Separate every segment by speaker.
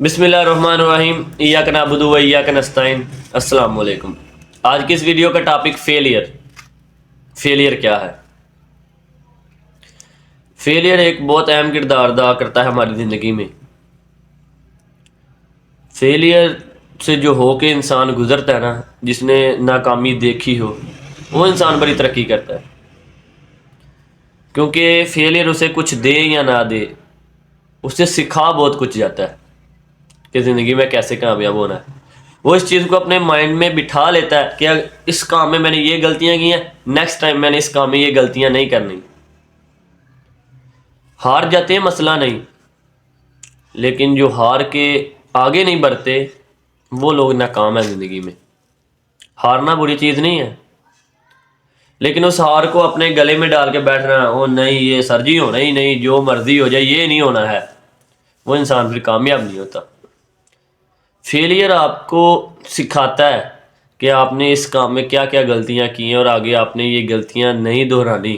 Speaker 1: بسم اللہ الرحمن الرحیم، ایاک نعبد و ایاک نستعین۔ السلام علیکم۔ آج کی اس ویڈیو کا ٹاپک فیلئر کیا ہے؟ فیلئر ایک بہت اہم کردار ادا کرتا ہے ہماری زندگی میں۔ فیلئر سے جو ہو کے انسان گزرتا ہے نا، جس نے ناکامی دیکھی ہو، وہ انسان بڑی ترقی کرتا ہے، کیونکہ فیلئر اسے کچھ دے یا نہ دے، اسے سکھا بہت کچھ جاتا ہے کہ زندگی میں کیسے کامیاب ہونا ہے۔ وہ اس چیز کو اپنے مائنڈ میں بٹھا لیتا ہے کہ اس کام میں نے یہ غلطیاں کی ہیں، نیکسٹ ٹائم میں نے اس کام میں یہ غلطیاں نہیں کرنی۔ ہار جاتے ہیں مسئلہ نہیں، لیکن جو ہار کے آگے نہیں بڑھتے وہ لوگ ناکام ہیں زندگی میں۔ ہارنا بری چیز نہیں ہے، لیکن اس ہار کو اپنے گلے میں ڈال کے بیٹھنا، وہ نہیں یہ سر جی ہونا ہی نہیں، جو مرضی ہو جائے یہ نہیں ہونا ہے، وہ انسان پھر کامیاب نہیں ہوتا۔ فیلئر آپ کو سکھاتا ہے کہ آپ نے اس کام میں کیا کیا غلطیاں کی ہیں اور آگے آپ نے یہ غلطیاں نہیں دہرانی۔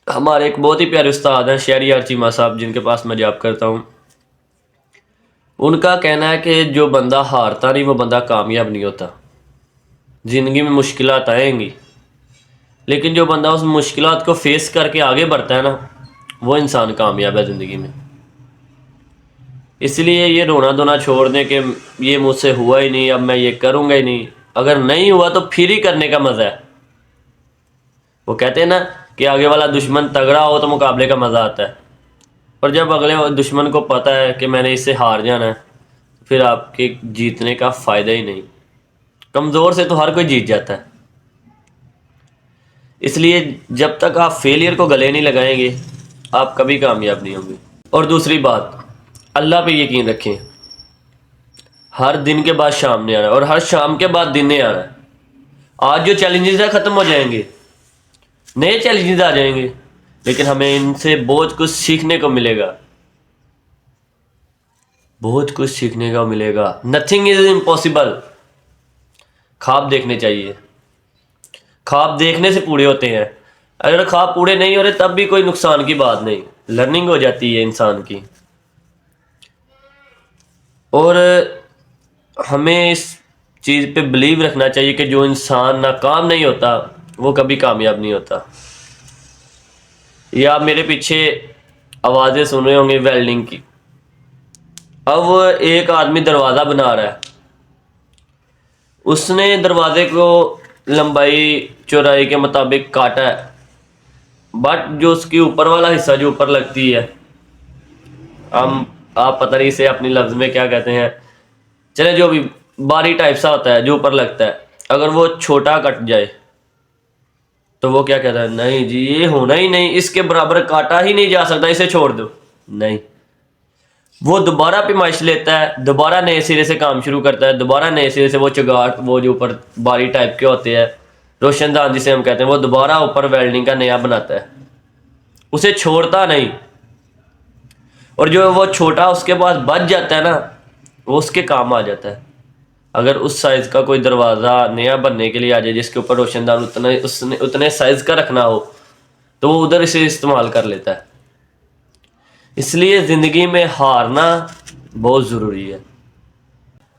Speaker 1: ہمارے ایک بہت ہی پیارے استاد ہیں شہریار چیمہ صاحب، جن کے پاس میں جاب کرتا ہوں۔ ان کا کہنا ہے کہ جو بندہ ہارتا نہیں وہ بندہ کامیاب نہیں ہوتا۔ زندگی میں مشکلات آئیں گی، لیکن جو بندہ اس مشکلات کو فیس کر کے آگے بڑھتا ہے نا، وہ انسان کامیاب ہے زندگی میں۔ اس لیے یہ رونا دھونا چھوڑ دیں کہ یہ مجھ سے ہوا ہی نہیں، اب میں یہ کروں گا ہی نہیں۔ اگر نہیں ہوا تو پھر ہی کرنے کا مزہ ہے۔ وہ کہتے ہیں نا کہ آگے والا دشمن تگڑا ہو تو مقابلے کا مزہ آتا ہے، اور جب اگلے دشمن کو پتہ ہے کہ میں نے اس سے ہار جانا ہے، پھر آپ کے جیتنے کا فائدہ ہی نہیں۔ کمزور سے تو ہر کوئی جیت جاتا ہے۔ اس لیے جب تک آپ فیلئر کو گلے نہیں لگائیں گے، آپ کبھی کامیاب نہیں ہوں گے۔ اور دوسری بات، اللہ پہ یقین رکھیں۔ ہر دن کے بعد شام نے آنا ہے، اور ہر شام کے بعد دن نے آنا ہے۔ آج جو چیلنجز ہیں ختم ہو جائیں گے، نئے چیلنجز آ جائیں گے، لیکن ہمیں ان سے بہت کچھ سیکھنے کو ملے گا۔ بہت کچھ سیکھنے کو ملے گا۔ Nothing is impossible. خواب دیکھنے چاہیے۔ خواب دیکھنے سے پورے ہوتے ہیں۔ اگر خواب پورے نہیں ہو رہے تب بھی کوئی نقصان کی بات نہیں، لرننگ ہو جاتی ہے انسان کی۔ اور ہمیں اس چیز پہ بلیو رکھنا چاہیے کہ جو انسان ناکام نہیں ہوتا وہ کبھی کامیاب نہیں ہوتا۔ یہ آپ میرے پیچھے آوازیں سن رہے ہوں گے ویلڈنگ کی۔ اب ایک آدمی دروازہ بنا رہا ہے، اس نے دروازے کو لمبائی چوڑائی کے مطابق کاٹا ہے، بٹ جو اس کی اوپر والا حصہ جو اوپر لگتی ہے، آپ پتہ نہیں اسے اپنی لفظ میں کیا کہتے ہیں، چلے جو بھی باری ٹائپ سا ہوتا ہے جو اوپر لگتا ہے، اگر وہ چھوٹا کٹ جائے تو وہ کیا کہتا ہے، نہیں جی یہ ہونا ہی نہیں، اس کے برابر کاٹا ہی نہیں جا سکتا، اسے چھوڑ دو۔ نہیں، وہ دوبارہ پیمائش لیتا ہے، دوبارہ نئے سرے سے کام شروع کرتا ہے، دوبارہ نئے سرے سے وہ چگاٹ، وہ جو اوپر باری ٹائپ کے ہوتے ہیں، روشن دان جسے ہم کہتے ہیں، وہ دوبارہ اوپر ویلڈنگ کا نیا بناتا ہے، اسے چھوڑتا نہیں۔ اور جو وہ چھوٹا اس کے پاس بچ جاتا ہے نا، وہ اس کے کام آ جاتا ہے۔ اگر اس سائز کا کوئی دروازہ نیا بننے کے لیے آ جائے جس کے اوپر روشن دان اتنے سائز کا رکھنا ہو، تو وہ ادھر اسے استعمال کر لیتا ہے۔ اس لیے زندگی میں ہارنا بہت ضروری ہے۔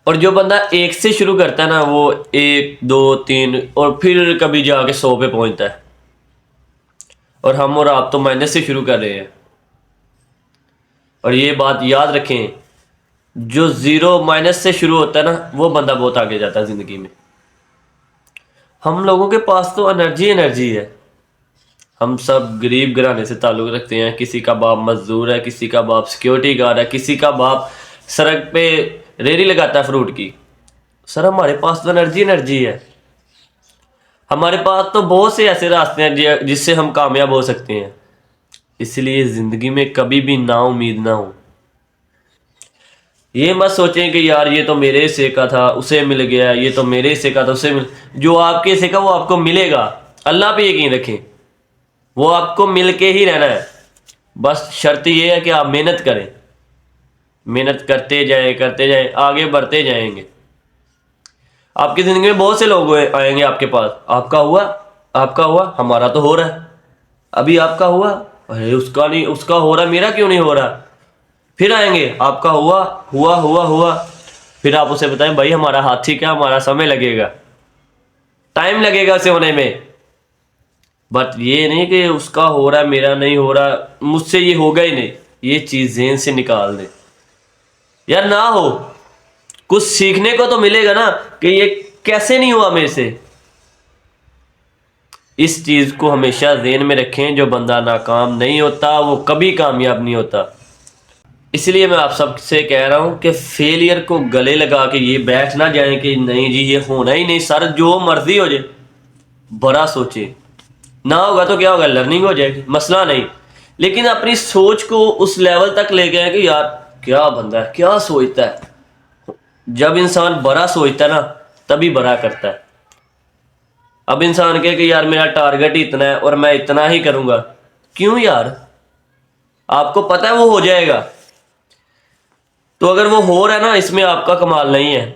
Speaker 1: اور جو بندہ ایک سے شروع کرتا ہے نا، وہ 1 2 3 اور پھر کبھی جا کے 100 پہ پہنچتا ہے، اور ہم اور آپ تو مائنس سے شروع کر رہے ہیں۔ اور یہ بات یاد رکھیں، جو 0 مائنس سے شروع ہوتا ہے نا، وہ بندہ بہت آگے جاتا ہے زندگی میں۔ ہم لوگوں کے پاس تو انرجی ہے۔ ہم سب غریب گھرانے سے تعلق رکھتے ہیں، کسی کا باپ مزدور ہے، کسی کا باپ سیکیورٹی گارڈ ہے، کسی کا باپ سڑک پہ ریڑھی لگاتا ہے فروٹ کی۔ سر ہمارے پاس تو انرجی ہے۔ ہمارے پاس تو بہت سے ایسے راستے ہیں جس سے ہم کامیاب ہو سکتے ہیں۔ اس لیے زندگی میں کبھی بھی نا امید نہ ہو۔ یہ مت سوچیں کہ یار یہ تو میرے حصے کا تھا اسے مل گیا، یہ تو میرے حصے کا تھا اسے جو آپ کے حصے کا وہ آپ کو ملے گا۔ اللہ پہ یقین رکھیں، وہ آپ کو مل کے ہی رہنا ہے۔ بس شرط یہ ہے کہ آپ محنت کریں، محنت کرتے جائیں، آگے بڑھتے جائیں گے۔ آپ کی زندگی میں بہت سے لوگ آئیں گے آپ کے پاس، آپ کا ہوا، ہمارا تو ہو رہا ہے، ابھی آپ کا ہوا، اس کا نہیں، اس کا ہو رہا، میرا کیوں نہیں ہو رہا؟ پھر آئیں گے آپ کا ہوا، پھر آپ اسے بتائیں بھائی ہمارا ہاتھی کیا، ہمارا سمے لگے گا، ٹائم لگے گا اسے ہونے میں. بٹ یہ نہیں کہ اس کا ہو رہا ہے میرا نہیں ہو رہا، مجھ سے یہ ہوگا ہی نہیں. یہ چیز ذہن سے نکال دیں یار. نہ ہو کچھ سیکھنے کو تو ملے گا نا کہ یہ کیسے نہیں ہوا میرے سے. اس چیز کو ہمیشہ ذہن میں رکھیں، جو بندہ ناکام نہیں ہوتا وہ کبھی کامیاب نہیں ہوتا. اس لیے میں آپ سب سے کہہ رہا ہوں کہ فیلئر کو گلے لگا کے یہ بیٹھ نہ جائیں کہ نہیں جی یہ ہونا ہی نہیں سر، جو مرضی ہو جائے. بڑا سوچیں، نہ ہوگا تو کیا ہوگا، لرننگ ہو جائے گی، مسئلہ نہیں. لیکن اپنی سوچ کو اس لیول تک لے کے آئیں کہ یار کیا بندہ ہے، کیا سوچتا ہے. جب انسان بڑا سوچتا ہے نا تبھی بڑا کرتا ہے. اب انسان کہے کہ یار میرا ٹارگٹ ہی اتنا ہے اور میں اتنا ہی کروں گا، کیوں یار؟ آپ کو پتہ ہے وہ ہو جائے گا. تو اگر وہ ہو رہا ہے نا، اس میں آپ کا کمال نہیں ہے.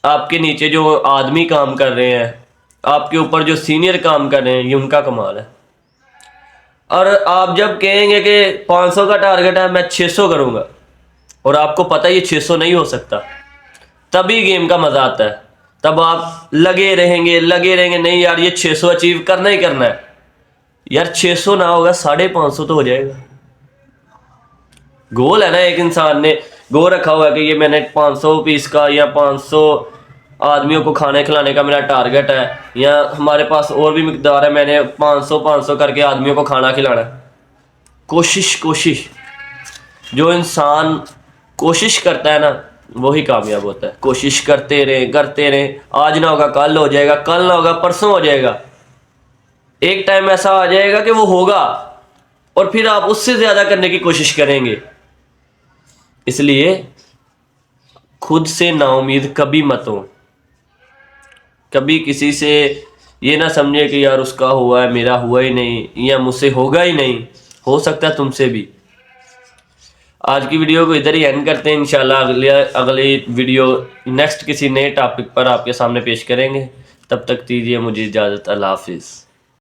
Speaker 1: آپ کے نیچے جو آدمی کام کر رہے ہیں، آپ کے اوپر جو سینئر کام کر رہے ہیں، یہ ان کا کمال ہے. اور آپ جب کہیں گے کہ 500 کا ٹارگٹ ہے میں 600 کروں گا، اور آپ کو پتہ ہے یہ 600 نہیں ہو سکتا، تبھی گیم کا مزہ آتا ہے. تب آپ لگے رہیں گے نہیں یار یہ 600 اچیو کرنا ہی کرنا ہے. یار 600 نہ ہوگا 550 تو ہو جائے گا. گول ہے نا، ایک انسان نے گول رکھا ہوا ہے کہ یہ میں نے 500 پیس کا یا 500 آدمیوں کو کھانے کھلانے کا میرا ٹارگٹ ہے، یا ہمارے پاس اور بھی مقدار ہے، میں نے 500 کر کے آدمیوں کو کھانا کھلانا ہے. کوشش جو انسان کوشش کرتا ہے نا وہی کامیاب ہوتا ہے. کوشش کرتے رہیں، آج نہ ہوگا کل ہو جائے گا، کل نہ ہوگا پرسوں ہو جائے گا. ایک ٹائم ایسا آ جائے گا کہ وہ ہوگا، اور پھر آپ اس سے زیادہ کرنے کی کوشش کریں گے. اس لیے خود سے نا امید کبھی مت ہو. کبھی کسی سے یہ نہ سمجھے کہ یار اس کا ہوا ہے میرا ہوا ہی نہیں، یا مجھ سے ہوگا ہی نہیں. ہو سکتا ہے تم سے بھی. آج کی ویڈیو کو ادھر ہی اینڈ کرتے ہیں. انشاءاللہ اگلی ویڈیو نیکسٹ کسی نئے ٹاپک پر آپ کے سامنے پیش کریں گے. تب تک دیجیے مجھے اجازت. اللہ حافظ.